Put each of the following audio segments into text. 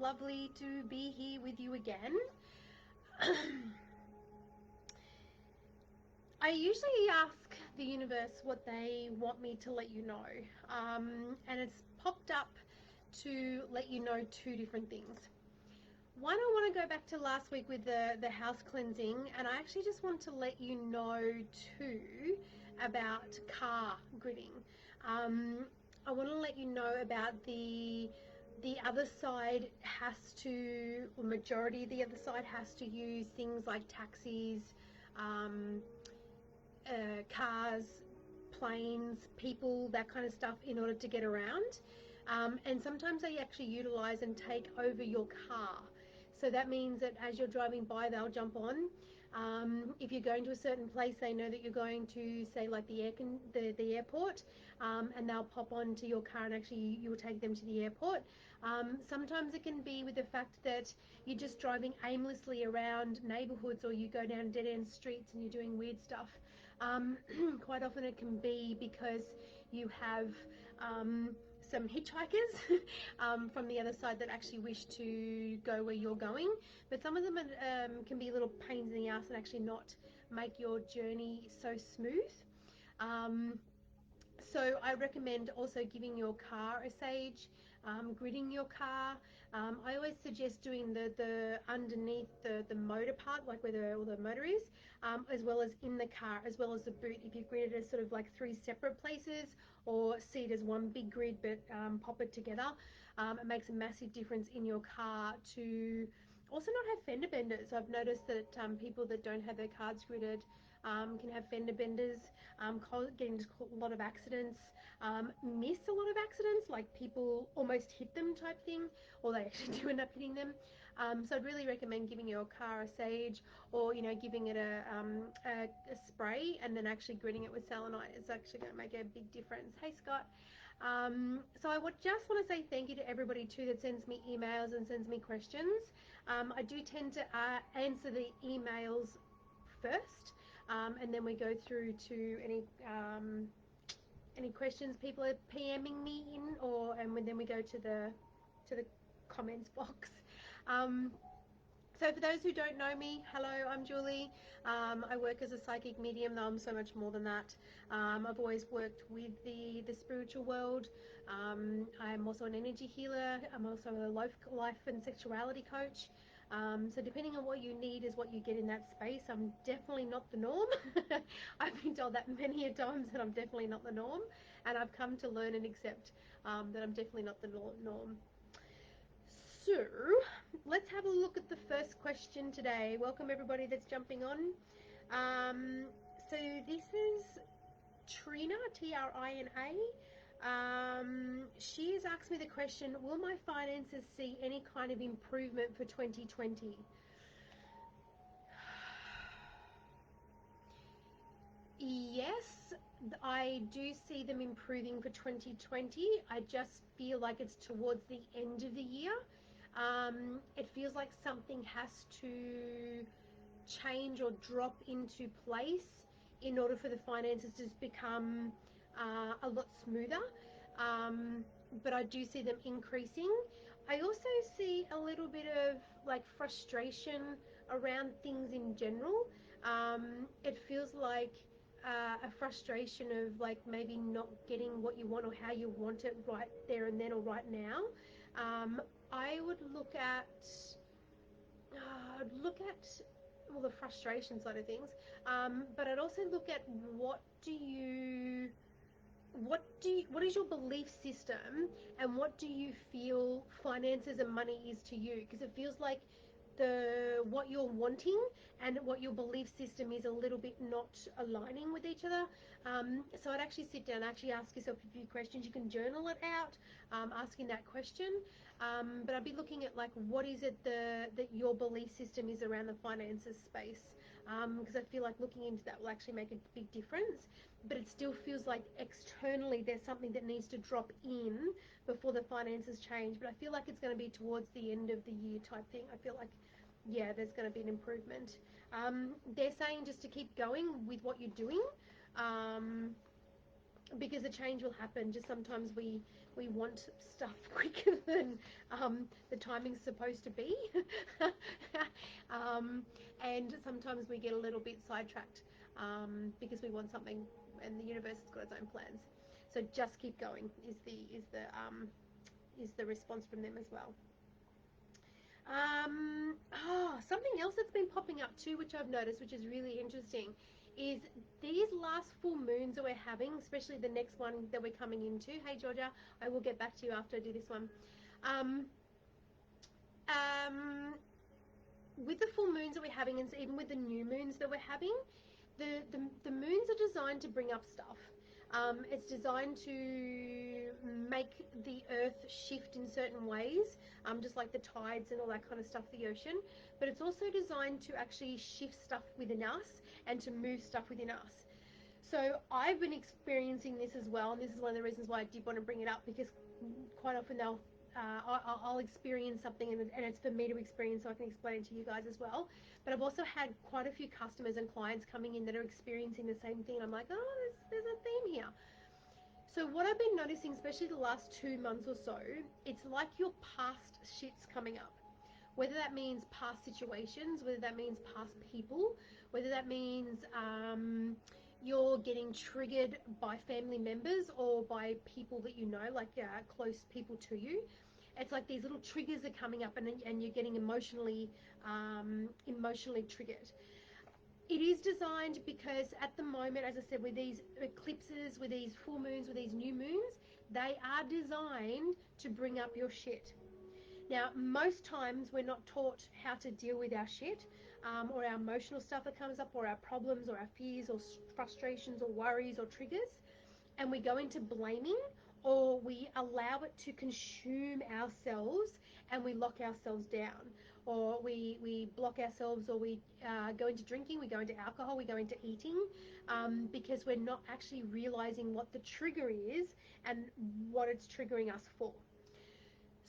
lovely to be here with you again. I usually ask the universe what they want me to let you know, and it's popped up to let you know two different things. One, I want to go back to last week with the house cleansing, and I actually just want to let you know too about car gridding. I want to let you know about the other side has to, or majority of the other side has to use things like taxis, cars, planes, people, that kind of stuff in order to get around. And sometimes they actually utilize and take over your car. So that means that as you're driving by, they'll jump on. If you're going to a certain place, they know that you're going to, say, like the airport, and they'll pop onto your car and actually you'll take them to the airport. Sometimes it can be with the fact that you're just driving aimlessly around neighborhoods, or you go down dead-end streets and you're doing weird stuff. Quite often it can be because you have some hitchhikers from the other side that actually wish to go where you're going, but some of them can be little pains in the ass and actually not make your journey so smooth. So I recommend also giving your car a sage, gridding your car. I always suggest doing the underneath the motor part, like where all the motor is, as well as in the car, as well as the boot. If you grid it as sort of like 3 separate places, or see it as one big grid but pop it together, it makes a massive difference in your car to also not have fender benders. I've noticed that people that don't have their cars gridded can have fender benders, get into a lot of accidents, miss a lot of accidents, like people almost hit them type thing, or they actually do end up hitting them. So I'd really recommend giving your car a sage, or giving it a spray and then actually gridding it with selenite. It's actually going to make a big difference. Hey Scott. So I would just want to say thank you to everybody too that sends me emails and sends me questions. I do tend to answer the emails first, and then we go through to any questions people are PMing me in, and then we go to the comments box. So for those who don't know me, hello, I'm Julie. I work as a psychic medium, though I'm so much more than that. I've always worked with the spiritual world. I'm also an energy healer. I'm also a life and sexuality coach. So depending on what you need is what you get in that space. I'm definitely not the norm. I've been told that many a times that I'm definitely not the norm, and I've come to learn and accept that I'm definitely not the norm. So let's have a look at the first question today. Welcome everybody that's jumping on. So this is Trina, Trina. She has asked me the question, will my finances see any kind of improvement for 2020? Yes, I do see them improving for 2020. I just feel like it's towards the end of the year. It feels like something has to change or drop into place in order for the finances to become a lot smoother, but I do see them increasing. I also see a little bit of like frustration around things in general. It feels like a frustration of like maybe not getting what you want or how you want it right there and then or right now. I would look at well, the frustration side of things, but I'd also look at what is your belief system, and what do you feel finances and money is to you? Because it feels like what you're wanting and what your belief system is a little bit not aligning with each other. So I'd actually sit down, actually ask yourself a few questions. You can journal it out, asking that question. But I'd be looking at like what is it that your belief system is around the finances space, because I feel like looking into that will actually make a big difference. But it still feels like externally there's something that needs to drop in before the finances change. But I feel like it's going to be towards the end of the year type thing. I feel like, yeah, there's going to be an improvement. They're saying just to keep going with what you're doing. because the change will happen. Just sometimes we want stuff quicker than the timing's supposed to be. um, and sometimes we get a little bit sidetracked because we want something and the universe has got its own plans. So just keep going is the response from them as well. Something else that's been popping up too, which I've noticed, which is really interesting, is these last full moons that we're having, especially the next one that we're coming into. Hey, Georgia, I will get back to you after I do this one. Um, um, with the full moons that we're having, and even with the new moons that we're having, the moons are designed to bring up stuff. It's designed to make the earth shift in certain ways, just like the tides and all that kind of stuff, the ocean. But it's also designed to actually shift stuff within us and to move stuff within us. So I've been experiencing this as well, and this is one of the reasons why I did want to bring it up, because quite often I'll experience something and it's for me to experience so I can explain it to you guys as well. But I've also had quite a few customers and clients coming in that are experiencing the same thing. I'm like, oh, there's a theme here. So what I've been noticing, especially the last 2 months or so, it's like your past shit's coming up. Whether that means past situations, whether that means past people, whether that means you're getting triggered by family members or by people that you know, like close people to you. It's like these little triggers are coming up, and you're getting emotionally triggered. It is designed because at the moment, as I said, with these eclipses, with these full moons, with these new moons, they are designed to bring up your shit. Now, most times we're not taught how to deal with our shit, or our emotional stuff that comes up, or our problems, or our fears, or frustrations, or worries, or triggers, and we go into blaming, or we allow it to consume ourselves and we lock ourselves down, or we block ourselves, or we go into drinking, we go into alcohol, we go into eating, because we're not actually realizing what the trigger is and what it's triggering us for.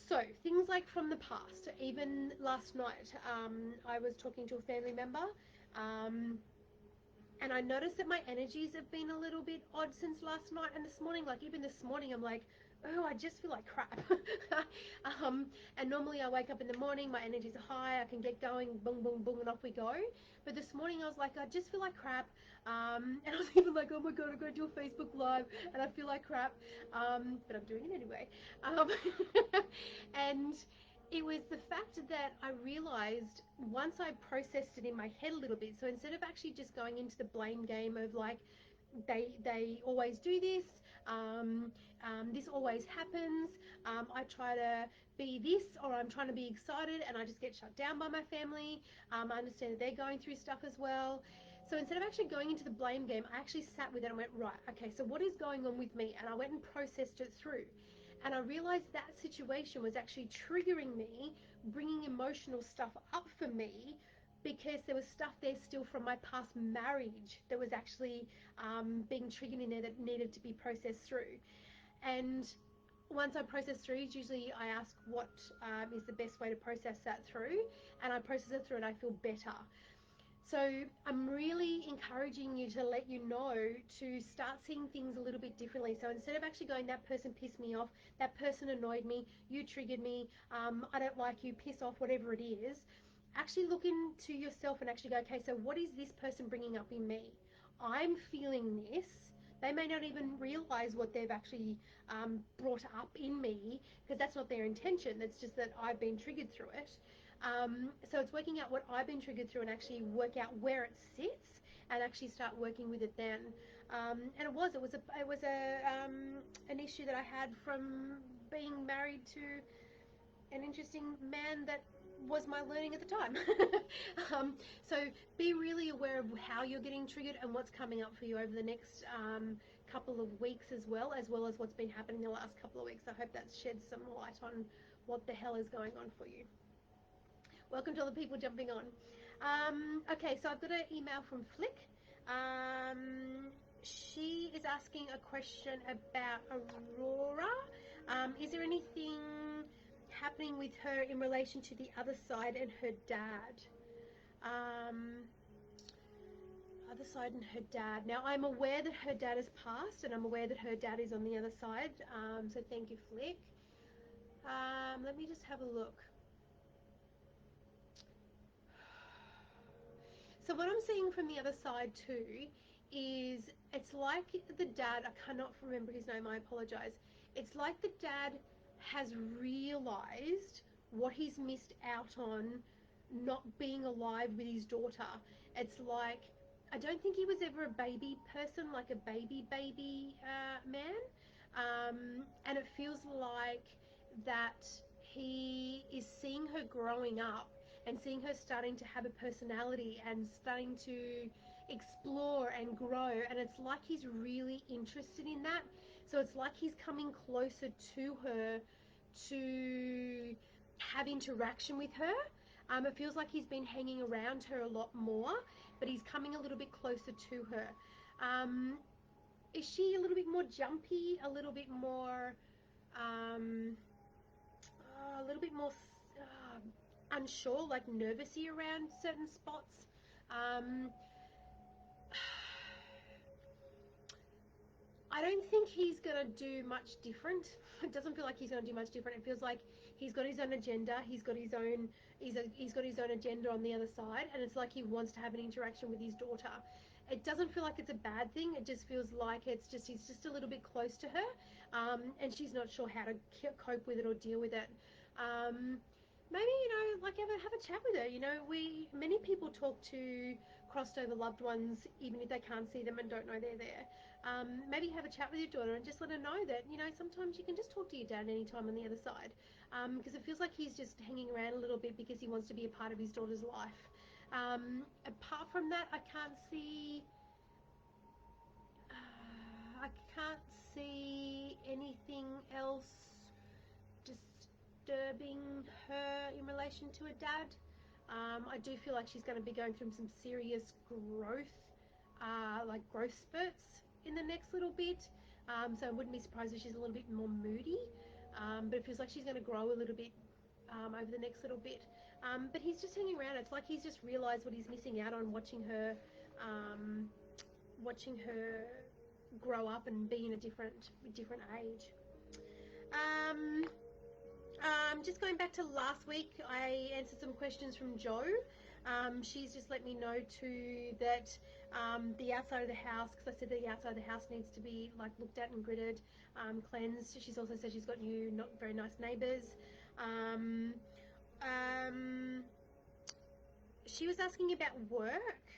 So things like from the past, even last night, I was talking to a family member, and I noticed that my energies have been a little bit odd since last night and this morning. Like even this morning, I'm like, oh, I just feel like crap. And normally I wake up in the morning, my energies are high, I can get going, boom, boom, boom, and off we go. But this morning I was like, I just feel like crap. And I was even like, oh my God, I'm going to do a Facebook Live and I feel like crap. But I'm doing it anyway. And it was the fact that I realized once I processed it in my head a little bit, so instead of actually just going into the blame game of like, they always do this, this always happens, I try to be this, or I'm trying to be excited and I just get shut down by my family. I understand that they're going through stuff as well. So instead of actually going into the blame game, I actually sat with it and went, right, okay, so what is going on with me? And I went and processed it through. And I realized that situation was actually triggering me, bringing emotional stuff up for me, because there was stuff there still from my past marriage that was actually being triggered in there that needed to be processed through. And once I process through, usually I ask what is the best way to process that through, and I process it through and I feel better. So I'm really encouraging you to let you know to start seeing things a little bit differently. So instead of actually going, that person pissed me off, that person annoyed me, you triggered me, I don't like you, piss off, whatever it is, actually look into yourself and actually go, okay, so what is this person bringing up in me? I'm feeling this. They may not even realize what they've actually brought up in me, because that's not their intention. That's just that I've been triggered through it. So it's working out what I've been triggered through and actually work out where it sits and actually start working with it then. And it was an issue that I had from being married to an interesting man that was my learning at the time. So be really aware of how you're getting triggered and what's coming up for you over the next couple of weeks, as well as what's been happening the last couple of weeks. I hope that sheds some light on what the hell is going on for you. Welcome to all the people jumping on. Okay, so I've got an email from Flick. She is asking a question about Aurora. Is there anything happening with her in relation to the other side and her dad? other side and her dad. Now, I'm aware that her dad has passed, and I'm aware that her dad is on the other side. So thank you, Flick. Let me just have a look. So what I'm seeing from the other side too is it's like the dad, I cannot remember his name, I apologize. It's like the dad has realized what he's missed out on not being alive with his daughter. It's like, I don't think he was ever a baby person, like a baby man. And it feels like that he is seeing her growing up and seeing her starting to have a personality and starting to explore and grow, and it's like he's really interested in that. So it's like he's coming closer to her to have interaction with her. It feels like he's been hanging around her a lot more, but he's coming a little bit closer to her. Is she a little bit more jumpy, a little bit more a little bit more unsure, like nervousy around certain spots? I don't think he's going to do much different. It doesn't feel like he's going to do much different. It feels like he's got his own agenda. He's got his own agenda on the other side, and it's like he wants to have an interaction with his daughter. It doesn't feel like it's a bad thing. It just feels like he's just a little bit close to her, and she's not sure how to cope with it or deal with it. Maybe, like have a chat with her. Many people talk to crossed over loved ones even if they can't see them and don't know they're there. Maybe have a chat with your daughter and just let her know that, sometimes you can just talk to your dad anytime on the other side, because it feels like he's just hanging around a little bit because he wants to be a part of his daughter's life. Apart from that, I can't see anything else disturbing her in relation to her dad. I do feel like she's going to be going through some serious growth, like growth spurts in the next little bit. So I wouldn't be surprised if she's a little bit more moody, but it feels like she's going to grow a little bit over the next little bit. But he's just hanging around. It's like he's just realised what he's missing out on watching her grow up and be in a different age. Just going back to last week, I answered some questions from Jo. She's just let me know too that the outside of the house, because I said that the outside of the house needs to be like looked at and gridded, cleansed. She's also said she's got new, not very nice neighbours. She was asking about work.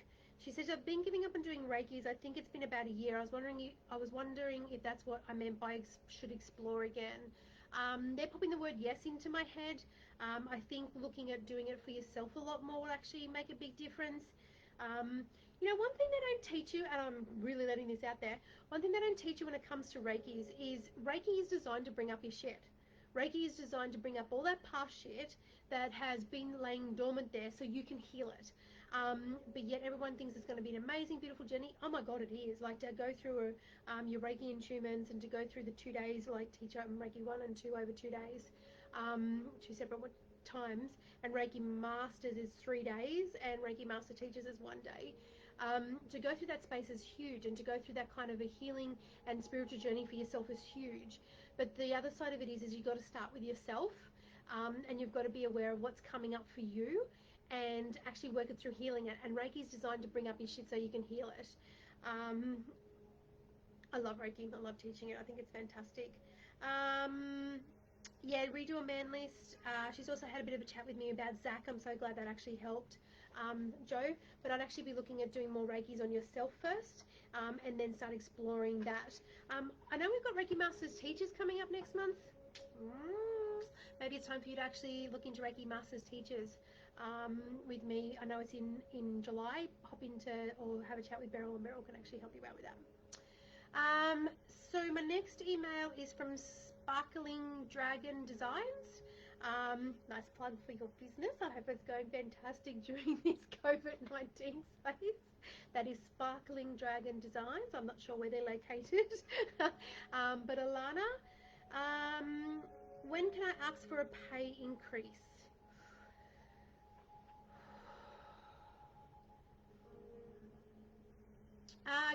She says, I've been giving up on doing Reikis. I think it's been about a year. I was wondering if that's what I meant by should explore again. They're popping the word yes into my head. I think looking at doing it for yourself a lot more will actually make a big difference. One thing they don't teach you, and I'm really letting this out there, one thing they don't teach you when it comes to Reiki is Reiki is designed to bring up your shit. Reiki is designed to bring up all that past shit that has been laying dormant there so you can heal it. But yet everyone thinks it's going to be an amazing, beautiful journey. Oh my God, it is. Like to go through your Reiki entombments and to go through the 2 days, like teach Reiki 1 and 2 over 2 days, 2 separate times. And Reiki Masters is 3 days and Reiki Master Teachers is 1 day. To go through that space is huge, and to go through that kind of a healing and spiritual journey for yourself is huge. But the other side of it is you've got to start with yourself, and you've got to be aware of what's coming up for you and actually work it through healing it. And Reiki is designed to bring up your shit so you can heal it. I love Reiki. I love teaching it. I think it's fantastic. Yeah, redo a man list. She's also had a bit of a chat with me about Zach. I'm so glad that actually helped, Jo. But I'd actually be looking at doing more Reikis on yourself first, and then start exploring that. I know we've got Reiki Masters Teachers coming up next month. Maybe it's time for you to actually look into Reiki Masters Teachers with me. I know it's in July. Hop into or have a chat with Beryl, and Beryl can actually help you out with that. So my next email is from Sparkling Dragon Designs. Nice plug for your business. I hope it's going fantastic during this COVID-19 space. That is Sparkling Dragon Designs. I'm not sure where they're located. But Alana, when can I ask for a pay increase?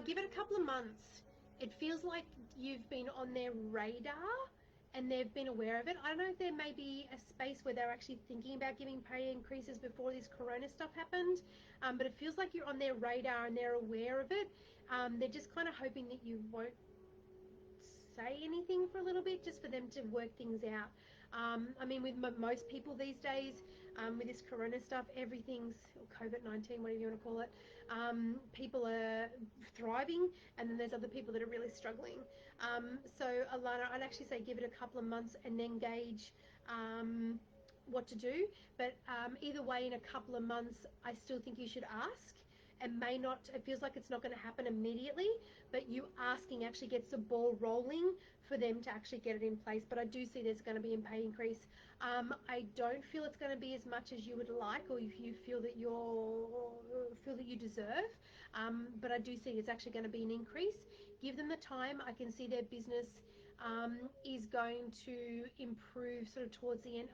Give it a couple of months. It feels like you've been on their radar and they've been aware of it. I don't know if there may be a space where they're actually thinking about giving pay increases before this corona stuff happened, but it feels like you're on their radar and they're aware of it. They're just kind of hoping that you won't say anything for a little bit, just for them to work things out. I mean, with most people these days, with this corona stuff, everything's, or COVID-19, whatever you want to call it, people are thriving, and then there's other people that are really struggling. So Alana, I'd actually say give it a couple of months and then gauge what to do. But either way, in a couple of months, I still think you should ask. And may not, it feels like it's not going to happen immediately, but you asking actually gets the ball rolling for them to actually get it in place. But I do see there's going to be a pay increase. I don't feel it's going to be as much as you would like, or if you feel that you deserve. But I do see it's actually going to be an increase. Give them the time. I can see their business is going to improve sort of towards the end.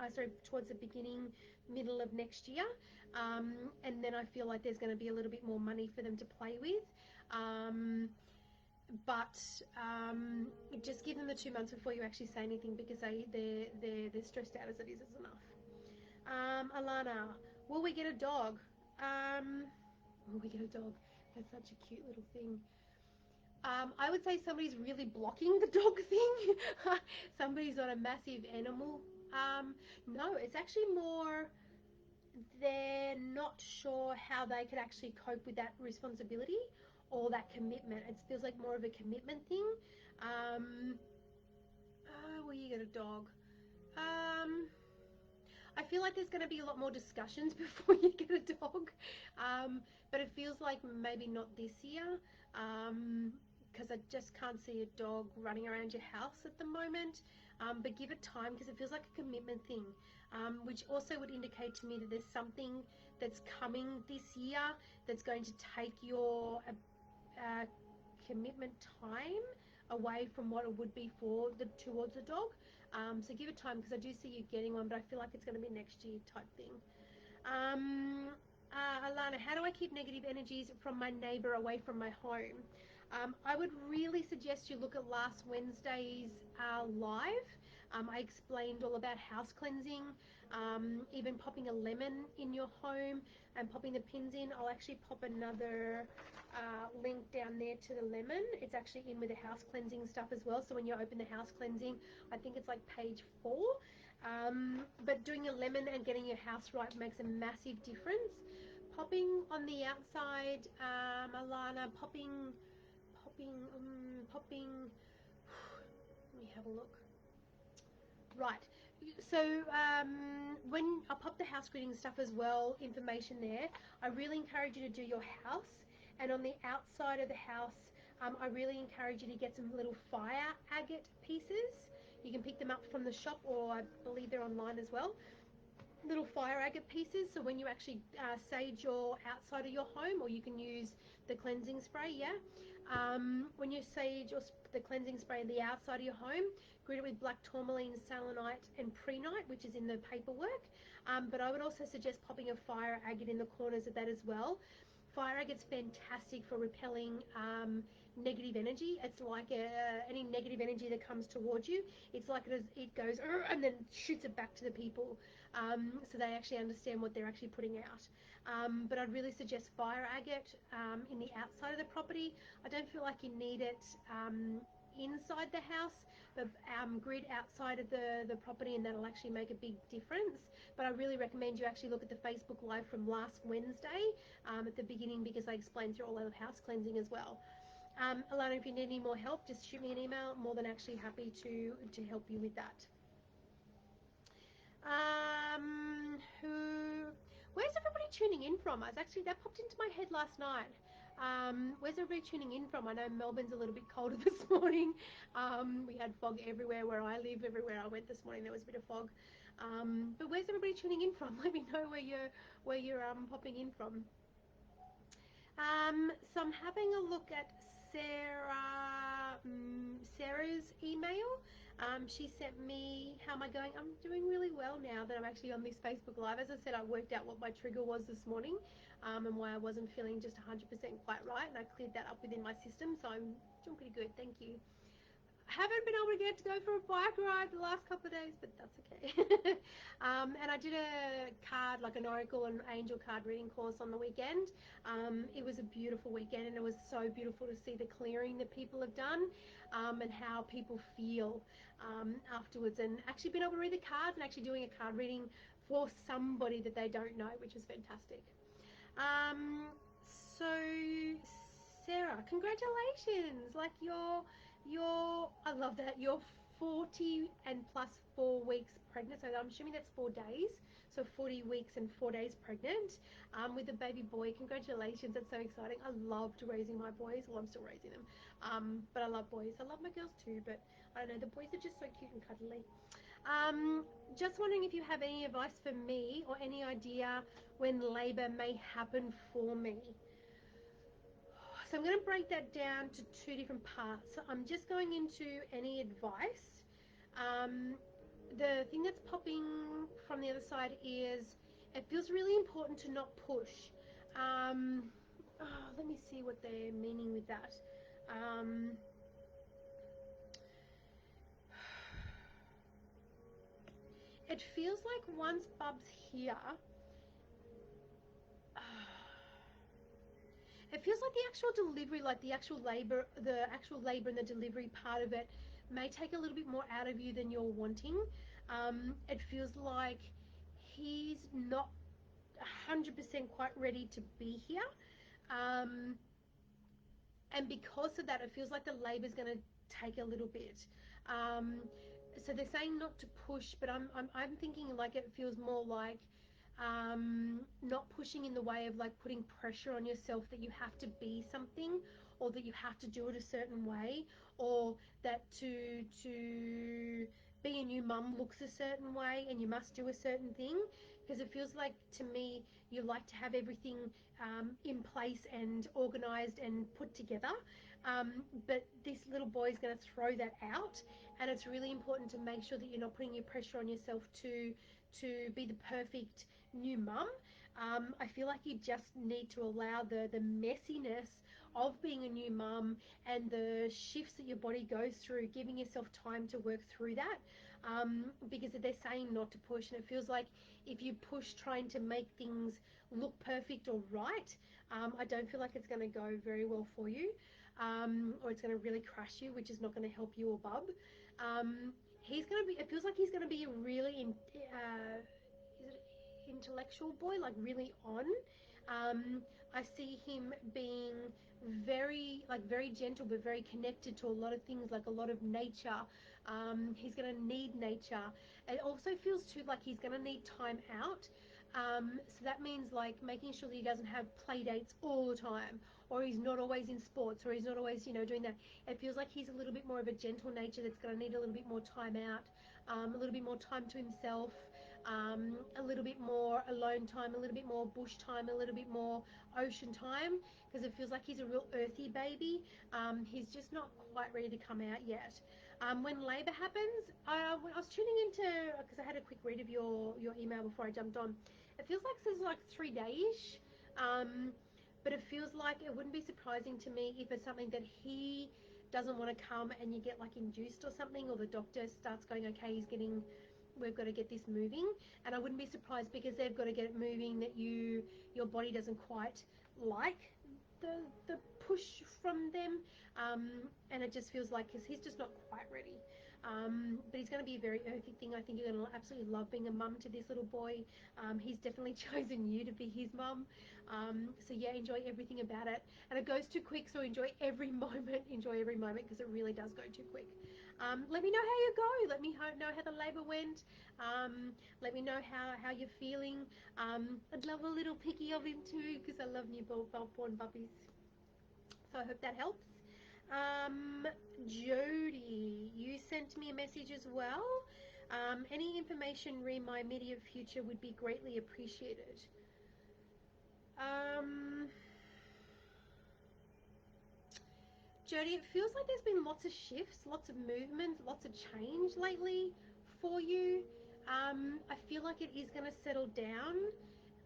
Towards the beginning, middle of next year. And then I feel like there's going to be a little bit more money for them to play with. But just give them the 2 months before you actually say anything, because they're stressed out as it is enough. Alana, will we get a dog? Will we get a dog? That's such a cute little thing. I would say somebody's really blocking the dog thing. Somebody's on a massive animal. No, it's actually more they're not sure how they could actually cope with that responsibility or that commitment. It feels like more of a commitment thing. Will you get a dog? I feel like there's going to be a lot more discussions before you get a dog, but it feels like maybe not this year, because I just can't see a dog running around your house at the moment. But give it time, because it feels like a commitment thing, which also would indicate to me that there's something that's coming this year that's going to take your commitment time away from what it would be towards a dog. So give it time, because I do see you getting one, but I feel like it's going to be next year type thing. Alana, how do I keep negative energies from my neighbour away from my home? I would really suggest you look at last Wednesday's live. I explained all about house cleansing, even popping a lemon in your home and popping the pins in. I'll actually pop another link down there to the lemon. It's actually in with the house cleansing stuff as well. So when you open the house cleansing, I think it's like page 4. But doing a lemon and getting your house right makes a massive difference. Popping on the outside, Alana, popping. Let me have a look. Right. So when I pop the house greeting stuff as well, information there, I really encourage you to do your house. And on the outside of the house, I really encourage you to get some little fire agate pieces. You can pick them up from the shop, or I believe they're online as well. Little fire agate pieces, so when you actually sage your outside of your home, or you can use the cleansing spray, when you sage the cleansing spray in the outside of your home, greet it with black tourmaline, selenite and prehnite, which is in the paperwork. But I would also suggest popping a fire agate in the corners of that as well. Fire agate's fantastic for repelling negative energy. It's like any negative energy that comes towards you, it's like it goes and then shoots it back to the people, so they actually understand what they're actually putting out. But I'd really suggest fire agate in the outside of the property. I don't feel like you need it inside the house, but grid outside of the property, and that'll actually make a big difference. But I really recommend you actually look at the Facebook Live from last Wednesday at the beginning, because I explained through all of house cleansing as well. Alana, if you need any more help, just shoot me an email. I'm more than actually happy to help you with that. Where's everybody tuning in from? That popped into my head last night. Where's everybody tuning in from? I know Melbourne's a little bit colder this morning. We had fog everywhere where I live. Everywhere I went this morning, there was a bit of fog. But where's everybody tuning in from? Let me know where you're popping in from. So I'm having a look at Sarah's email. She sent me, how am I going? I'm doing really well now that I'm actually on this Facebook Live. As I said, I worked out what my trigger was this morning, and why I wasn't feeling just 100% quite right, and I cleared that up within my system, so I'm doing pretty good. Thank you. Haven't been able to get to go for a bike ride the last couple of days, but that's okay. And I did a card, like an oracle and angel card reading course on the weekend. It was a beautiful weekend, and it was so beautiful to see the clearing that people have done, and how people feel afterwards, and actually being able to read the cards and actually doing a card reading for somebody that they don't know, which was fantastic. Um, so Sarah, congratulations! Like I love that you're 40 and plus 4 weeks pregnant. So I'm assuming that's 4 days. So 40 weeks and 4 days pregnant, with a baby boy. Congratulations! That's so exciting. I loved raising my boys. Well, I'm still raising them, but I love boys. I love my girls too, but I don't know. The boys are just so cute and cuddly. Um, just wondering if you have any advice for me or any idea when labor may happen for me. So I'm going to break that down to two different parts. So I'm just going into any advice. Um, the thing that's popping from the other side is it feels really important to not push. Um, oh, let me see what they're meaning with that. Um, it feels like once Bub's here, it feels like the actual delivery, like the actual labor and the delivery part of it may take a little bit more out of you than you're wanting. It feels like he's not 100% quite ready to be here. Um, and because of that, it feels like the labor is going to take a little bit. Um, so they're saying not to push, but I'm thinking like it feels more like not pushing in the way of like putting pressure on yourself that you have to be something, or that you have to do it a certain way, or that to be a new mum looks a certain way and you must do a certain thing. Because it feels like to me you like to have everything in place and organized and put together, but this little boy is going to throw that out, and it's really important to make sure that you're not putting your pressure on yourself to be the perfect new mum. I feel like you just need to allow the messiness of being a new mum and the shifts that your body goes through, giving yourself time to work through that, because they're saying not to push, and it feels like if you push trying to make things look perfect or right, I don't feel like it's going to go very well for you, or it's going to really crush you, which is not going to help you or Bub. He's going to be, it feels like he's going to be a really is it intellectual boy, like really on. I see him being very gentle, but very connected to a lot of things, like a lot of nature. He's going to need nature. It also feels too like he's going to need time out. So that means like making sure that he doesn't have play dates all the time, or he's not always in sports, or he's not always, doing that. It feels like he's a little bit more of a gentle nature that's going to need a little bit more time out, a little bit more time to himself, a little bit more alone time, a little bit more bush time, a little bit more ocean time, because it feels like he's a real earthy baby. He's just not quite ready to come out yet. When labour happens, when I was tuning into, because I had a quick read of your email before I jumped on, it feels like there's like 3 days, but it feels like it wouldn't be surprising to me if it's something that he doesn't want to come and you get like induced or something, or the doctor starts going, okay, we've got to get this moving, and I wouldn't be surprised because they've got to get it moving that your body doesn't quite like the push from them, and it just feels like because he's just not quite ready, but he's going to be a very earthy thing. I think you're going to absolutely love being a mum to this little boy. He's definitely chosen you to be his mum, so yeah, enjoy everything about it, and it goes too quick, so enjoy every moment because it really does go too quick. Let me know how you go. Let me know how the labour went. Let me know how you're feeling. I'd love a little picky of him too because I love newborn puppies. So I hope that helps. Jody, you sent me a message as well. Any information re my immediate future would be greatly appreciated. Jody, it feels like there's been lots of shifts, lots of movement, lots of change lately for you. I feel like it is going to settle down.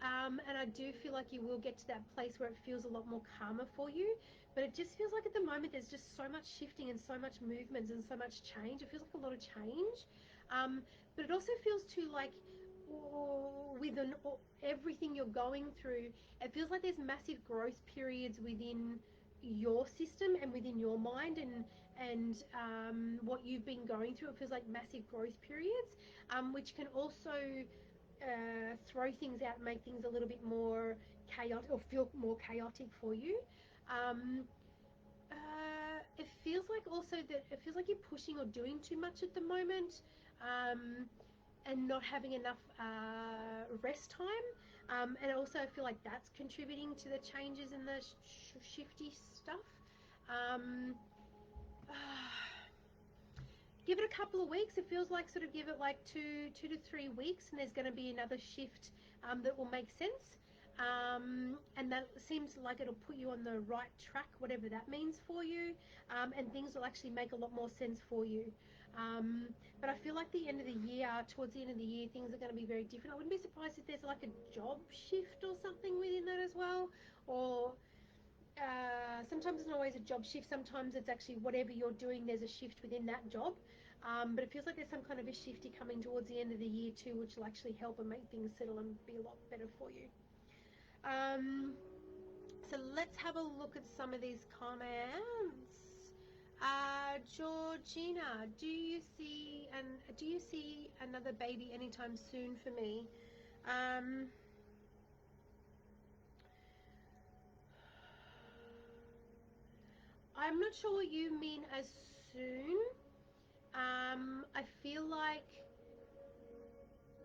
And I do feel like you will get to that place where it feels a lot more calmer for you. But it just feels like at the moment there's just so much shifting and so much movement and so much change. It feels like a lot of change. Um, but it also feels too like with everything you're going through, it feels like there's massive growth periods within your system and within your mind and what you've been going through. It feels like massive growth periods, which can also throw things out, make things a little bit more chaotic or feel more chaotic for you. Um, it feels like also that it feels like you're pushing or doing too much at the moment, and not having enough rest time. And also I feel like that's contributing to the changes in the shifty stuff. Um, Give it a couple of weeks. It feels like sort of give it like two to 3 weeks, and there's going to be another shift that will make sense. And that seems like it'll put you on the right track, whatever that means for you, and things will actually make a lot more sense for you. But I feel like the end of the year, towards the end of the year, things are going to be very different. I wouldn't be surprised if there's like a job shift or something within that as well, or sometimes it's not always a job shift. Sometimes it's actually whatever you're doing, there's a shift within that job. But it feels like there's some kind of a shifty coming towards the end of the year too, which will actually help and make things settle and be a lot better for you. So let's have a look at some of these comments. Georgina, do you see another baby anytime soon for me? I'm not sure what you mean as soon. I feel like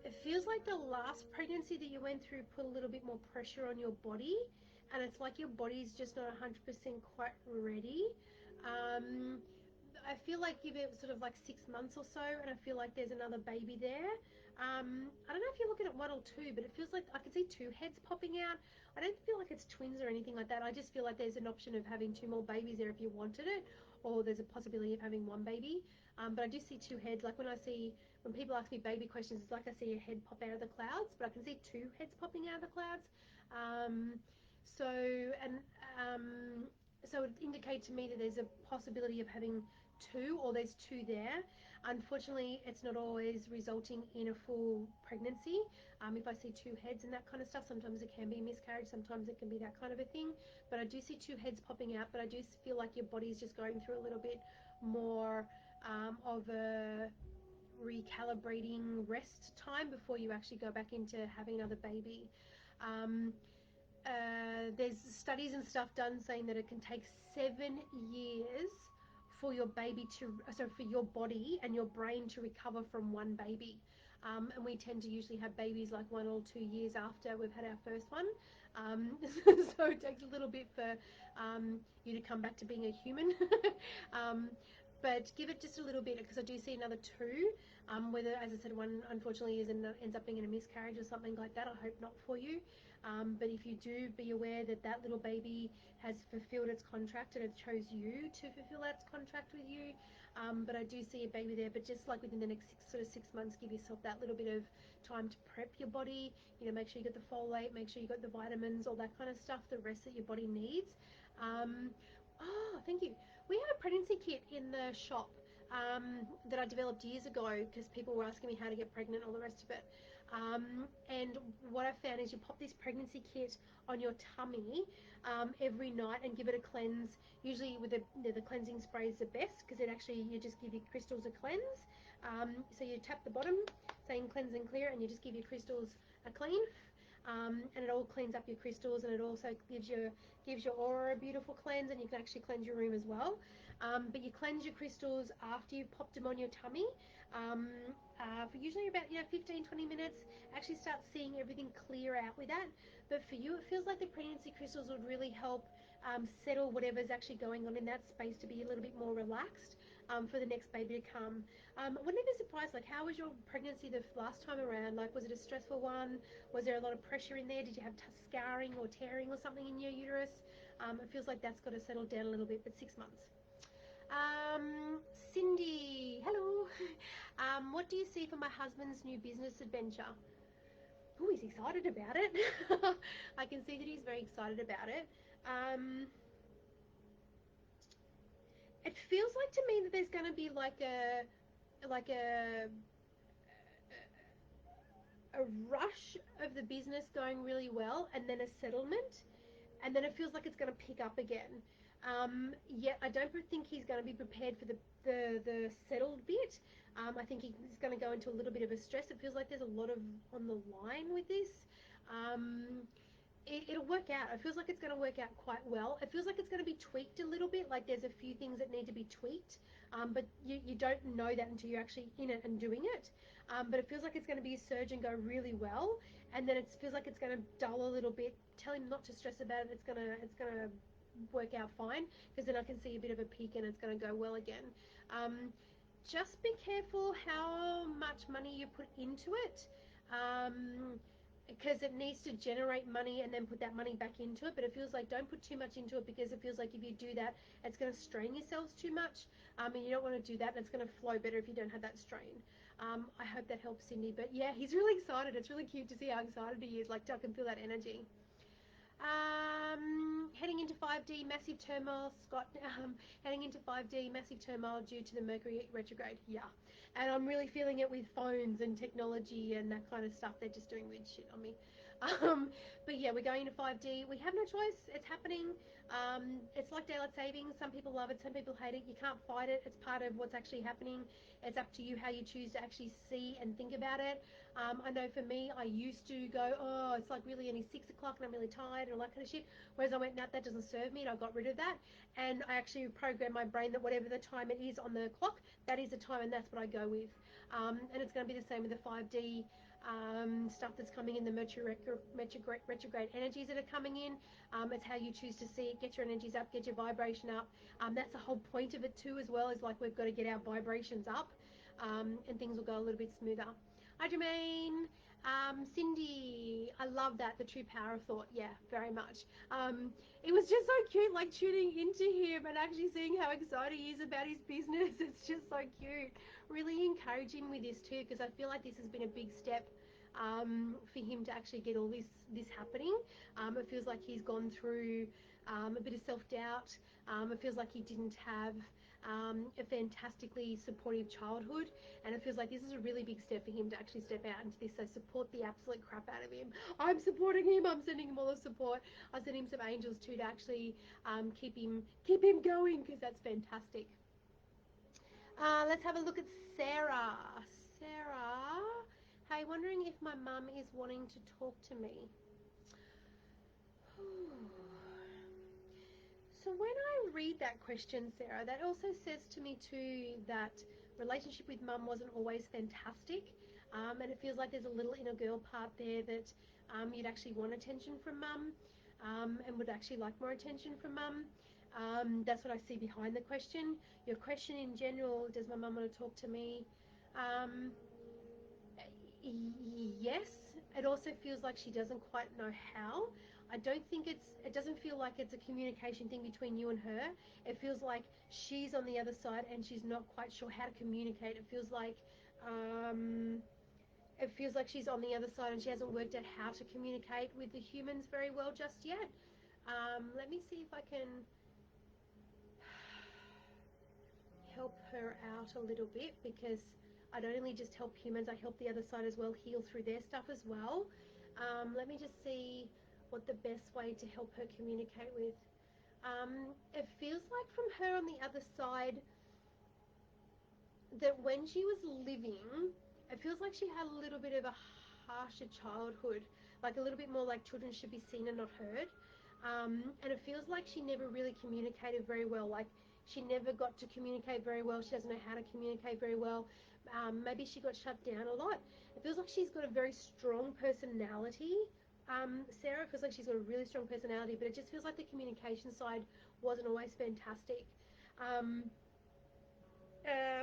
it feels like the last pregnancy that you went through put a little bit more pressure on your body, and it's like your body's just not 100% quite ready. Um, I feel like give it sort of like 6 months or so, and I feel like there's another baby there. I don't know if you're looking at one or two, but it feels like I can see two heads popping out. I don't feel like it's twins or anything like that. I just feel like there's an option of having two more babies there if you wanted it, or there's a possibility of having one baby. But I do see two heads. Like when people ask me baby questions, it's like I see a head pop out of the clouds, but I can see two heads popping out of the clouds. Um, so and so it indicates to me that there's a possibility of having two, or there's two there. Unfortunately, it's not always resulting in a full pregnancy. If I see two heads and that kind of stuff, sometimes it can be miscarriage, sometimes it can be that kind of a thing. But I do see two heads popping out, but I do feel like your body's just going through a little bit more of a recalibrating rest time before you actually go back into having another baby. Um, there's studies and stuff done saying that it can take 7 years for your for your body and your brain to recover from one baby. And we tend to usually have babies like 1 or 2 years after we've had our first one. So it takes a little bit for you to come back to being a human. um, but give it just a little bit, because I do see another two. Whether, as I said, one unfortunately ends up being in a miscarriage or something like that. I hope not for you. But if you do, be aware that that little baby has fulfilled its contract and it chose you to fulfill its contract with you. But I do see a baby there, but just like within the next 6 months, give yourself that little bit of time to prep your body. Make sure you got the folate, make sure you got the vitamins, all that kind of stuff, the rest that your body needs. Thank you. We have a pregnancy kit in the shop that I developed years ago because people were asking me how to get pregnant, all the rest of it. And what I found is you pop this pregnancy kit on your tummy every night and give it a cleanse. Usually with the cleansing spray is the best, because you just give your crystals a cleanse. So you tap the bottom saying cleanse and clear, and you just give your crystals a clean. And it all cleans up your crystals, and it also gives your aura a beautiful cleanse, and you can actually cleanse your room as well. But you cleanse your crystals after you've popped them on your tummy for usually about 15-20 minutes. Actually start seeing everything clear out with that. But for you, it feels like the pregnancy crystals would really help settle whatever's actually going on in that space to be a little bit more relaxed for the next baby to come. Wouldn't be surprised, like, how was your pregnancy the last time around? Like, was it a stressful one? Was there a lot of pressure in there? Did you have scarring or tearing or something in your uterus? It feels like that's got to settle down a little bit, but 6 months. Cindy, hello. What do you see for my husband's new business adventure? Oh, he's excited about it. I can see that he's very excited about it. Um, it feels like to me that there's going to be like a rush of the business going really well, and then a settlement, and then it feels like it's going to pick up again. Yet I don't think he's going to be prepared for the settled bit. I think he's going to go into a little bit of a stress. It feels like there's a lot of on the line with this. Um, it'll work out. It feels like it's going to work out quite well. It feels like it's going to be tweaked a little bit. Like there's a few things that need to be tweaked, but you don't know that until you're actually in it and doing it. But it feels like it's going to be a surge and go really well, and then it feels like it's going to dull a little bit. Tell him not to stress about it. It's gonna work out fine, because then I can see a bit of a peak and it's going to go well again. Um, just be careful how much money you put into it. Because it needs to generate money and then put that money back into it. But it feels like don't put too much into it, because it feels like if you do that, it's going to strain yourselves too much. And you don't want to do that. And it's going to flow better if you don't have that strain. I hope that helps Cindy. But yeah, he's really excited. It's really cute to see how excited he is. Like I can feel that energy. Heading into 5D, massive turmoil. Scott, heading into 5D, massive turmoil due to the Mercury retrograde. Yeah. And I'm really feeling it with phones and technology and that kind of stuff. They're just doing weird shit on me. Um, but yeah, we're going into 5D. We have no choice. It's happening. It's like daylight savings. Some people love it. Some people hate it. You can't fight it. It's part of what's actually happening. It's up to you how you choose to actually see and think about it. I know for me, I used to go, oh, it's like really only 6 o'clock and I'm really tired and all that kind of shit. Whereas I went, no, that doesn't serve me, and I got rid of that. And I actually programmed my brain that whatever the time it is on the clock, that is the time, and that's what I go with. And it's going to be the same with the 5D stuff that's coming in, the Mercury retrograde energies that are coming in. It's how you choose to see it. Get your energies up, get your vibration up. That's the whole point of it too, as well, is like we've got to get our vibrations up, and things will go a little bit smoother. Hi, Jermaine. Cindy, I love that, the true power of thought. Yeah, very much. It was just so cute, like tuning into him and actually seeing how excited he is about his business. It's just so cute. Really encourage him with this too, because I feel like this has been a big step for him to actually get all this happening. It feels like he's gone through a bit of self-doubt. It feels like he didn't have a fantastically supportive childhood, and it feels like this is a really big step for him to actually step out into this. So support the absolute crap out of him. I'm supporting him. I'm sending him all the support. I send him some angels too to actually keep him going, because that's fantastic. Let's have a look at Sarah. Sarah, hey, wondering if my mum is wanting to talk to me. So when I read that question, Sarah, that also says to me too that relationship with mum wasn't always fantastic, and it feels like there's a little inner girl part there that you'd actually want attention from mum, and would actually like more attention from mum. That's what I see behind the question. Your question in general, does my mum want to talk to me? Um, yes. It also feels like she doesn't quite know how. I don't think it doesn't feel like it's a communication thing between you and her. It feels like she's on the other side and she's not quite sure how to communicate. Um, it feels like she's on the other side and she hasn't worked out how to communicate with the humans very well just yet. Let me see if I can help her out a little bit, because I don't only just help humans, I help the other side as well heal through their stuff as well. Let me just see what the best way to help her communicate with. It feels like from her on the other side that when she was living, it feels like she had a little bit of a harsher childhood, like a little bit more like children should be seen and not heard. And it feels like she never really communicated very well. Like she never got to communicate very well. She doesn't know how to communicate very well. Maybe she got shut down a lot. It feels like she's got a very strong personality. Sarah, feels like she's got a really strong personality, but it just feels like the communication side wasn't always fantastic. Um,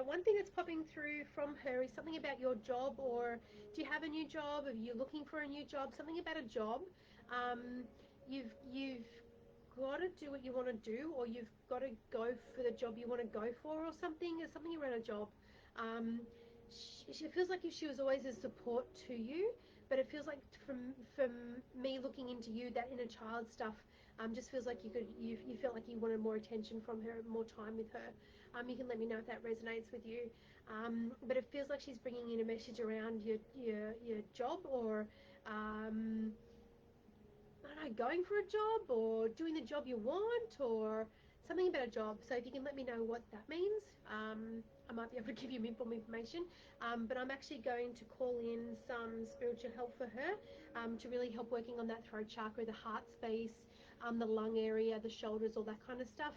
One thing that's popping through from her is something about your job, or do you have a new job? Are you looking for a new job? Something about a job. You've got to do what you want to do, or you've got to go for the job you want to go for, or something. There's something around a job. Um, she feels like if she was always a support to you, but it feels like from me looking into you, that inner child stuff just feels like you felt like you wanted more attention from her, more time with her. You can let me know if that resonates with you. But it feels like she's bringing in a message around your job, or I don't know, going for a job, or doing the job you want, or something about a job. So if you can let me know what that means, I might be able to give you more information. But I'm actually going to call in some spiritual help for her to really help working on that throat chakra, the heart space, the lung area, the shoulders, all that kind of stuff.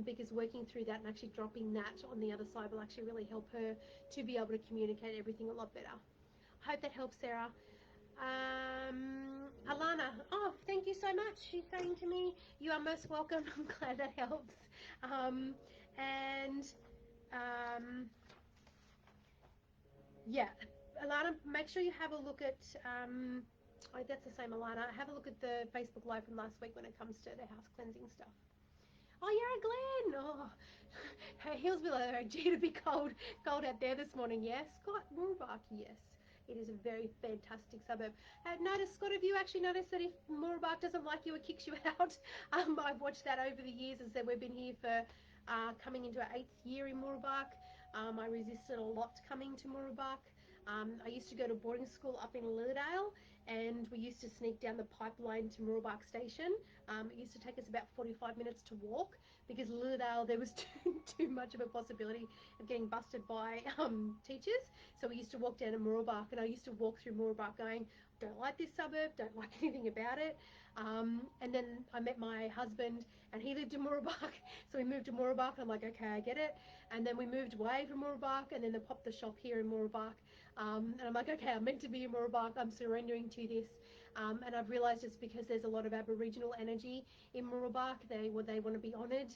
Because working through that and actually dropping that on the other side will actually really help her to be able to communicate everything a lot better. I hope that helps, Sarah. Alana, oh, thank you so much. She's saying to me, you are most welcome. I'm glad that helps. And yeah, Alana, make sure you have a look at, oh, that's the same Alana. Have a look at the Facebook Live from last week when it comes to the house cleansing stuff. Oh, you're a Glen. Oh, her heels below her. Gee, it'd be cold out there this morning. Yes, Scott, Mooroolbark, yes. It is a very fantastic suburb. Notice, Scott, have you actually noticed that if Mooroolbark doesn't like you, it kicks you out? I've watched that over the years, and said we've been here for coming into our 8th year in Mooroolbark. I resisted a lot coming to Mooroolbark. I used to go to boarding school up in Lilydale, and we used to sneak down the pipeline to Mooroolbark Station. It used to take us about 45 minutes to walk, because Lilydale, there was too much of a possibility of getting busted by teachers. So we used to walk down to Mooroolbark, and I used to walk through Mooroolbark going, don't like this suburb, don't like anything about it. And then I met my husband, and he lived in Mooroolbark, so we moved to Mooroolbark, and I'm like, okay, I get it. And then we moved away from Mooroolbark, and then they popped the shop here in Mooroolbark. And I'm like, okay, I'm meant to be in Mooroolbark, I'm surrendering to this. And I've realised it's because there's a lot of Aboriginal energy in Mooroolbark. They want to be honoured,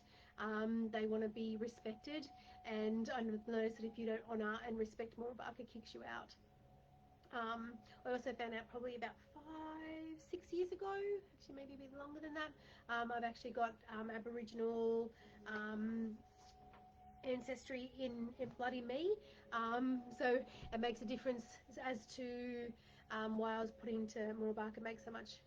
they want to be respected, and I noticed that if you don't honour and respect Mooroolbark, it kicks you out. I also found out probably about 5-6 years ago, actually maybe a bit longer than that, I've actually got Aboriginal ancestry in bloody me, so it makes a difference as to why I was put into Mooroolbark. It makes so much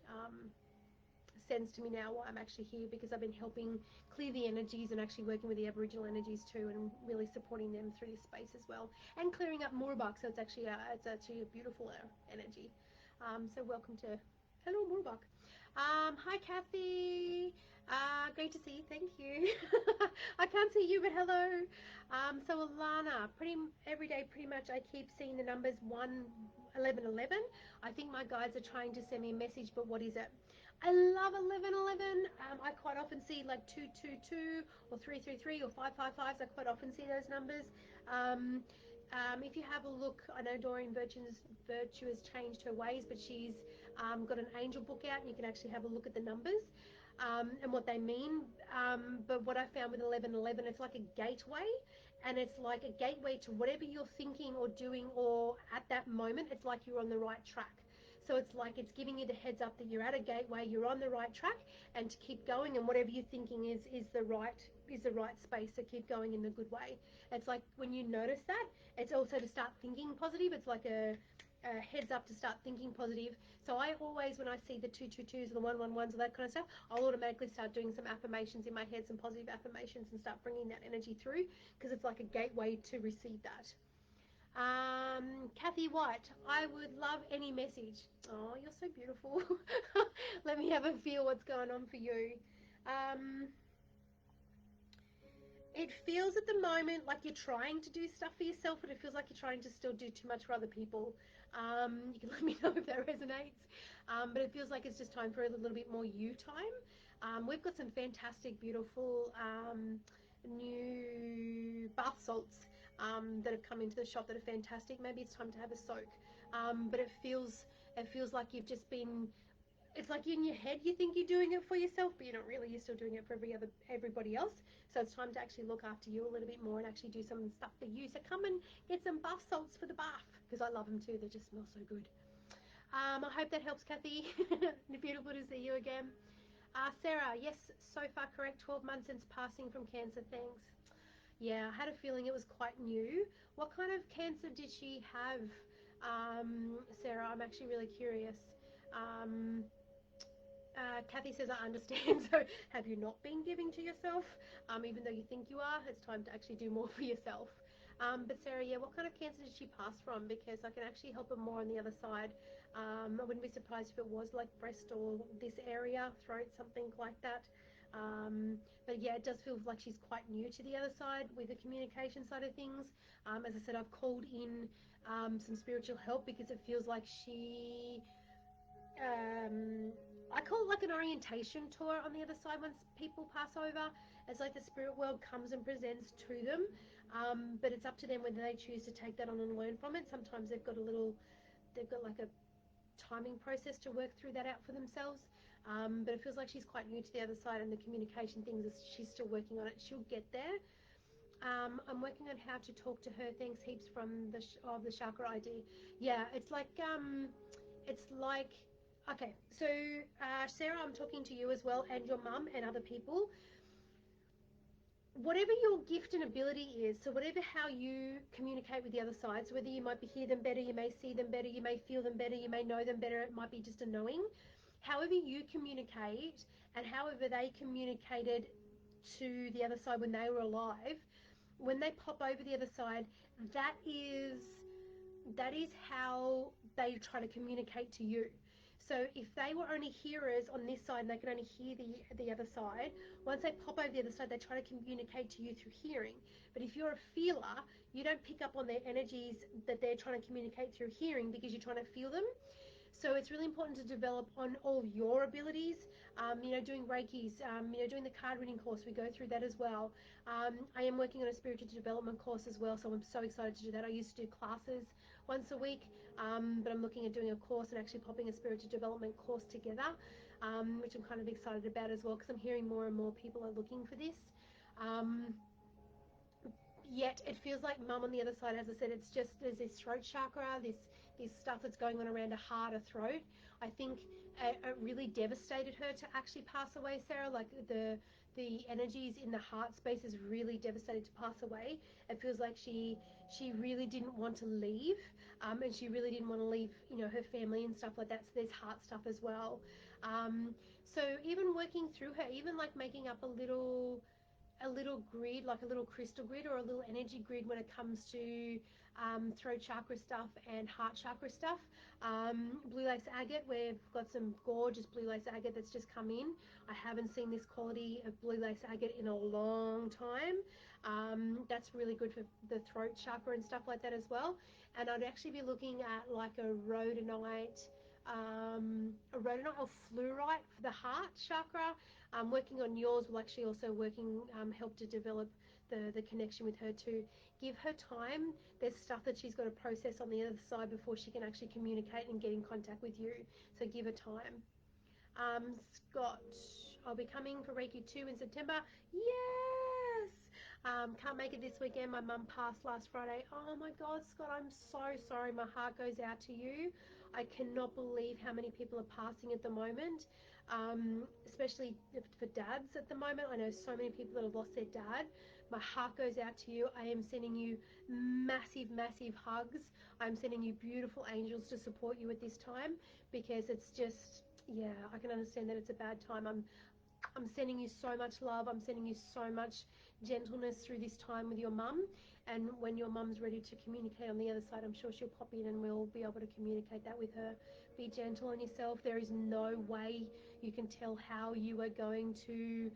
sense to me now why I'm actually here, because I've been helping clear the energies and actually working with the Aboriginal energies too, and really supporting them through this space as well, and clearing up Mooroolbark. So it's actually a beautiful energy. So welcome to hello Mooroolbark. Hi Kathy. Great to see you. Thank you. I can't see you, but hello. So Alana, every day pretty much I keep seeing the numbers 1, 11, 11. I think my guides are trying to send me a message, but what is it? I love 1111. I quite often see like 222 or 333 or 555s. I quite often see those numbers. If you have a look, I know Doreen Virtue has changed her ways, but she's got an angel book out, and you can actually have a look at the numbers and what they mean. But what I found with 1111, it's like a gateway, and it's like a gateway to whatever you're thinking or doing, or at that moment, it's like you're on the right track. So it's like it's giving you the heads up that you're at a gateway, you're on the right track, and to keep going, and whatever you're thinking is the right space. So keep going in the good way. It's like when you notice that, it's also to start thinking positive. It's like a heads up to start thinking positive. So I always, when I see the 222s, the 111s, and that kind of stuff, I'll automatically start doing some affirmations in my head, some positive affirmations, and start bringing that energy through, because it's like a gateway to receive that. Kathy White, I would love any message. Oh, you're so beautiful. Let me have a feel what's going on for you. It feels at the moment like you're trying to do stuff for yourself, but it feels like you're trying to still do too much for other people. You can let me know if that resonates. But it feels like it's just time for a little bit more you time. We've got some fantastic, beautiful new bath salts that have come into the shop that are fantastic. Maybe it's time to have a soak. But it feels like you've just been, it's like in your head you think you're doing it for yourself, but you're not really. You're still doing it for everybody else. So it's time to actually look after you a little bit more and actually do some stuff for you. So come and get some bath salts for the bath, because I love them too. They just smell so good. I hope that helps, Kathy. Beautiful to see you again. Sarah, yes, so far correct. 12 months since passing from cancer. Thanks. Yeah, I had a feeling it was quite new. What kind of cancer did she have, Sarah? I'm actually really curious. Um, Kathy says, I understand. So, have you not been giving to yourself? Even though you think you are, it's time to actually do more for yourself. But Sarah, yeah, what kind of cancer did she pass from? Because I can actually help her more on the other side. I wouldn't be surprised if it was like breast or this area, throat, something like that. But yeah, it does feel like she's quite new to the other side with the communication side of things. As I said, I've called in some spiritual help because it feels like she um, I call it like an orientation tour on the other side once people pass over. It's like the spirit world comes and presents to them, but it's up to them whether they choose to take that on and learn from it. Sometimes they've got like a timing process to work through that out for themselves. But it feels like she's quite new to the other side, and the communication things is she's still working on it. She'll get there. I'm working on how to talk to her. Thanks heaps from the chakra ID. Yeah, it's like okay. So Sarah, I'm talking to you as well, and your mum and other people. Whatever your gift and ability is, so whatever how you communicate with the other side, so whether you might be hear them better, you may see them better, you may feel them better, you may know them better, it might be just a knowing. However you communicate and however they communicated to the other side when they were alive, when they pop over the other side, that is that is how they try to communicate to you. So if they were only hearers on this side and they could only hear the other side, once they pop over the other side, they try to communicate to you through hearing. But if you're a feeler, you don't pick up on their energies that they're trying to communicate through hearing because you're trying to feel them. So it's really important to develop on all your abilities. Doing Reiki's, doing the card reading course, we go through that as well. I am working on a spiritual development course as well, so I'm so excited to do that. I used to do classes once a week, but I'm looking at doing a course and actually popping a spiritual development course together, which I'm kind of excited about as well because I'm hearing more and more people are looking for this. Um, Yet it feels like mum on the other side, as I said, it's just there's this throat chakra, this stuff that's going on around a heart, a throat. I think it really devastated her to actually pass away, Sarah. Like the energies in the heart space is really devastated to pass away. It feels like she really didn't want to leave, and she really didn't want to leave, her family and stuff like that. So there's heart stuff as well. So even working through her, even like making up a little grid, like a little crystal grid or a little energy grid when it comes to throat chakra stuff and heart chakra stuff. Blue lace agate, we've got some gorgeous blue lace agate that's just come in. I haven't seen this quality of blue lace agate in a long time. That's really good for the throat chakra and stuff like that as well. And I'd actually be looking at like a rhodonite or fluorite for the heart chakra. Working on yours will actually also help to develop the connection with her to give her time. There's stuff that she's got to process on the other side before she can actually communicate and get in contact with you. So give her time. Scott, I'll be coming for Reiki 2 in September. Yes! Can't make it this weekend. My mum passed last Friday. Oh my God, Scott, I'm so sorry. My heart goes out to you. I cannot believe how many people are passing at the moment, especially for dads at the moment. I know so many people that have lost their dad. My heart goes out to you. I am sending you massive, massive hugs. I'm sending you beautiful angels to support you at this time because it's just, yeah, I can understand that it's a bad time. I'm sending you so much love. I'm sending you so much gentleness through this time with your mum. And when your mum's ready to communicate on the other side, I'm sure she'll pop in and we'll be able to communicate that with her. Be gentle on yourself. There is no way you can tell how you are going to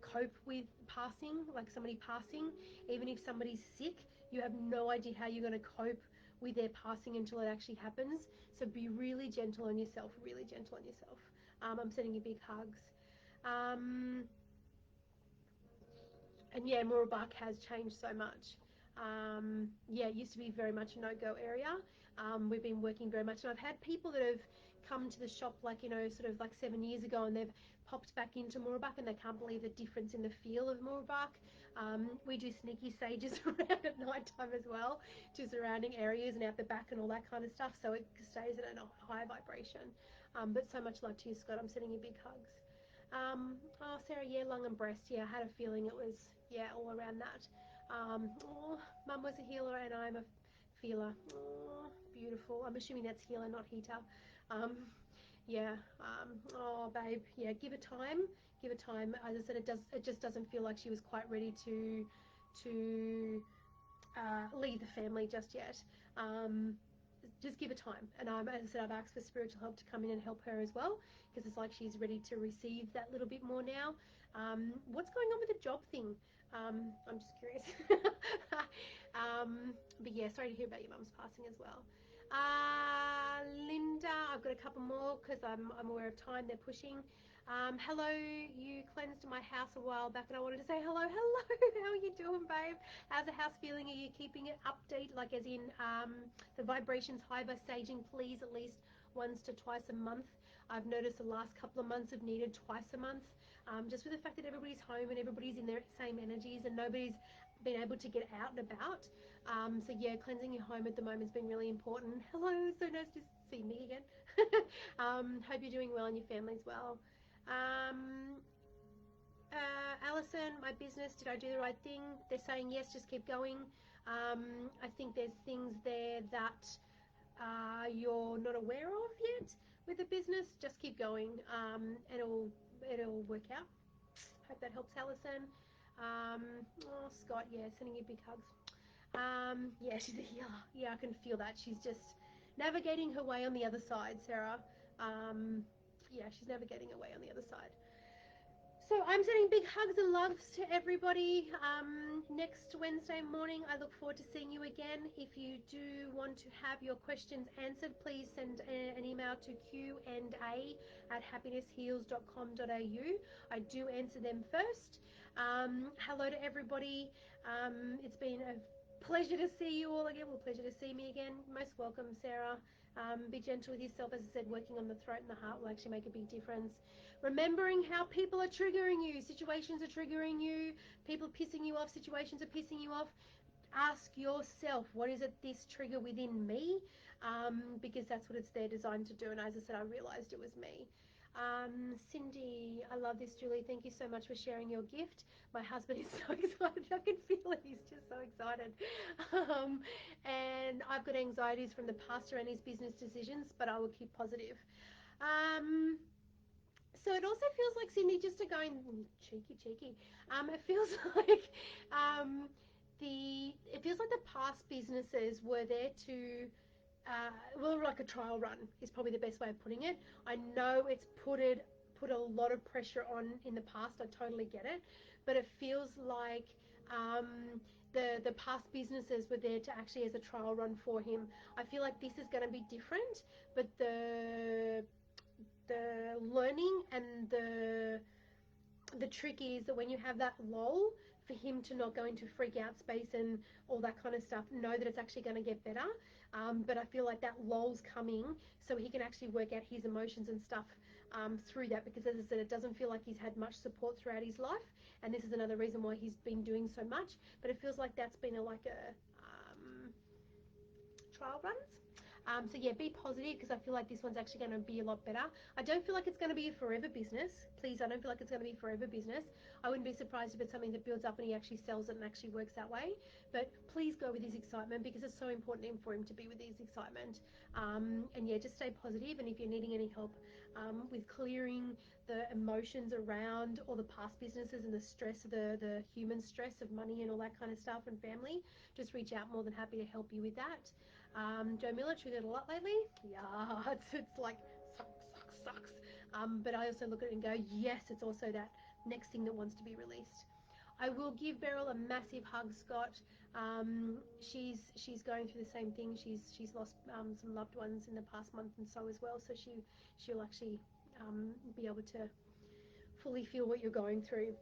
cope with passing, like somebody passing. Even if somebody's sick, you have no idea how you're going to cope with their passing until it actually happens. So be really gentle on yourself, really gentle on yourself. I'm sending you big hugs. And yeah, Mooroolbark has changed so much. Yeah, it used to be very much a no-go area. We've been working very much, and I've had people that have come to the shop like, you know, sort of like 7 years ago, and they've popped back into Mooroolbark and they can't believe the difference in the feel of Mooroolbark. We do sneaky stages around at night time as well, to surrounding areas and out the back and all that kind of stuff, so it stays at a high vibration. But so much love to you, Scott. I'm sending you big hugs. Oh, Sarah, yeah, lung and breast. Yeah, I had a feeling it was, yeah, all around that. Oh, Mum was a healer and I'm a feeler. Oh, beautiful. I'm assuming that's healer, not heater. Um, yeah. Oh, babe. Yeah, give it time. Give it time. As I said, it just doesn't feel like she was quite ready to leave the family just yet. Just give it time. And as I said, I've asked for spiritual help to come in and help her as well, because it's like she's ready to receive that little bit more now. What's going on with the job thing? I'm just curious. But yeah, sorry to hear about your mum's passing as well. Linda, I've got a couple more because I'm aware of time. They're pushing. Hello, you cleansed my house a while back and I wanted to say hello. How are you doing, babe? How's the house feeling? Are you keeping it update, like as in the vibrations high by saging, please, at least once to twice a month? I've noticed the last couple of months have needed twice a month, just with the fact that everybody's home and everybody's in their same energies and nobody's been able to get out and about. So yeah, cleansing your home at the moment has been really important. Hello, so nice to see me again. Hope you're doing well and your family's well. Um, Alison, my business, did I do the right thing? They're saying yes, just keep going. I think there's things there that you're not aware of yet with the business. Just keep going, and it'll work out. Hope that helps, Alison. Oh, Scott, yeah, sending you big hugs. Yeah, she's a healer. Yeah, I can feel that. She's just navigating her way on the other side, Sarah. Yeah, she's navigating her way on the other side. So I'm sending big hugs and loves to everybody. Next Wednesday morning, I look forward to seeing you again. If you do want to have your questions answered, please send an email to Q&A@HappinessHeals.com.au. I do answer them first. Hello to everybody. It's been a pleasure to see you all again. Well, pleasure to see me again. Most welcome, Sarah. Be gentle with yourself. As I said, working on the throat and the heart will actually make a big difference. Remembering how people are triggering you, situations are triggering you, people are pissing you off, situations are pissing you off. Ask yourself, what is it, this trigger within me? Because that's what it's there designed to do. And as I said, I realized it was me. Cindy, I love this, Julie. Thank you so much for sharing your gift. My husband is so excited. I can feel it. He's just so excited. And I've got anxieties from the past around his business decisions, but I will keep positive. So it also feels like, Cindy, just to go in cheeky. It feels like it feels like the past businesses were there to well, like a trial run is probably the best way of putting it. I know it's put a lot of pressure on in the past. I totally get it, but it feels like the past businesses were there to actually as a trial run for him. I feel like this is going to be different, but the learning and the trick is that when you have that lull, for him to not go into freak out space and all that kind of stuff, know that it's actually going to get better. But I feel like that lull's coming so he can actually work out his emotions and stuff through that, because as I said, it doesn't feel like he's had much support throughout his life, and this is another reason why he's been doing so much. But it feels like that's been like a trial runs. So yeah, be positive, because I feel like this one's actually going to be a lot better. I don't feel like it's going to be a forever business. Please, I don't feel like it's going to be forever business. I wouldn't be surprised if it's something that builds up and he actually sells it and actually works that way. But please go with his excitement, because it's so important for him to be with his excitement. And yeah, just stay positive. And if you're needing any help with clearing the emotions around all the past businesses and the stress of the human stress of money and all that kind of stuff and family, just reach out. More than happy to help you with that. Joe Miller triggered a lot lately. Yeah, it's like sucks. But I also look at it and go, yes, it's also that next thing that wants to be released. I will give Beryl a massive hug, Scott. She's going through the same thing. She's lost some loved ones in the past month and so as well. So she'll actually be able to fully feel what you're going through.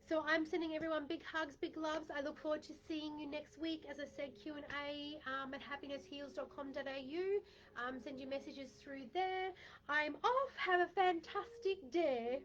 So I'm sending everyone big hugs, big loves. I look forward to seeing you next week. As I said, Q&A at HappinessHeals.com.au. Send your messages through there. I'm off. Have a fantastic day.